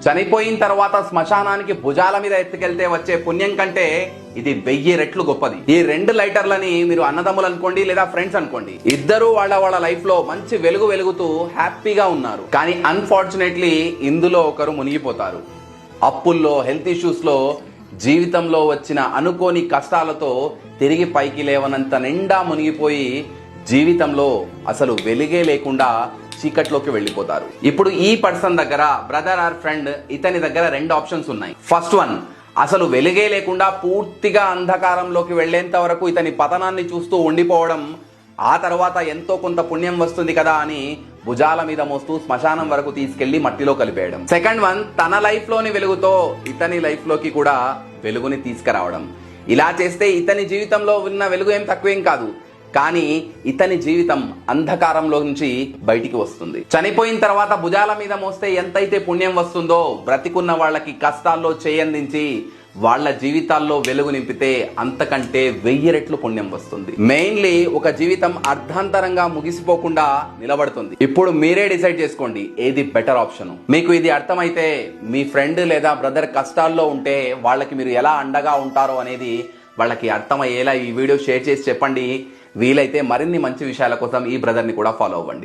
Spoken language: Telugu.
చనిపోయిన తర్వాత శ్మశానానికి భుజాల మీద ఎత్తుకెళ్తే వచ్చే పుణ్యం కంటే ఇది 1000 రెట్లు గొప్పది. ఈ 2 లైటర్లని మీరు అన్నదమ్ములు అనుకోండి లేదా ఫ్రెండ్స్ అనుకోండి, ఇద్దరు వాళ్ళ లైఫ్ లో మంచి వెలుగు వెలుగుతూ హ్యాపీగా ఉన్నారు. కానీ అన్ఫార్చునేట్లీ ఇందులో ఒకరు మునిగిపోతారు. అప్పుల్లో, హెల్త్ ఇష్యూస్ లో, జీవితంలో వచ్చిన అనుకోని కష్టాలతో తిరిగి పైకి లేవనంత నిండా మునిగిపోయి జీవితంలో అసలు వెలుగే లేకుండా చీకట్లోకి వెళ్ళిపోతారు. ఇప్పుడు ఈ పర్సన్ దగ్గర, బ్రదర్ ఆర్ ఫ్రెండ్, ఇతని దగ్గర 2 ఆప్షన్స్ ఉన్నాయి. ఫస్ట్ వన్, అసలు వెలుగే లేకుండా పూర్తిగా అంధకారంలోకి వెళ్లేంత వరకు ఇతని పతనాన్ని చూస్తూ ఉండిపోవడం, ఆ తర్వాత ఎంతో కొంత పుణ్యం వస్తుంది కదా అని భుజాల మీద మోస్తూ శ్మశానం వరకు తీసుకెళ్లి మట్టిలో కలిపేయడం. సెకండ్ వన్, తన లైఫ్ లోని వెలుగుతో ఇతని లైఫ్ లోకి కూడా వెలుగుని తీసుకురావడం. ఇలా చేస్తే ఇతని జీవితంలో ఉన్న వెలుగు ఏం తక్కువేం కాదు, కానీ ఇతని జీవితం అంధకారంలో నుంచి బయటికి వస్తుంది. చనిపోయిన తర్వాత భుజాల మీద మోస్తే ఎంతైతే పుణ్యం వస్తుందో, బ్రతికున్న వాళ్ళకి కష్టాల్లో చేయందించి వాళ్ళ జీవితాల్లో వెలుగు నింపితే అంతకంటే 1000 రెట్లు పుణ్యం వస్తుంది. మెయిన్లీ ఒక జీవితం అర్ధాంతరంగా ముగిసిపోకుండా నిలబడుతుంది. ఇప్పుడు మీరే డిసైడ్ చేసుకోండి ఏది బెటర్ ఆప్షన్. మీకు ఇది అర్థమైతే మీ ఫ్రెండ్ లేదా బ్రదర్ కష్టాల్లో ఉంటే వాళ్ళకి మీరు ఎలా అండగా ఉంటారో అనేది వాళ్ళకి అర్థమయ్యేలా ఈ వీడియో షేర్ చేసి చెప్పండి. వీలైతే మరిన్ని మంచి విషయాల కోసం ఈ బ్రదర్ని కూడా ఫాలో అవ్వండి.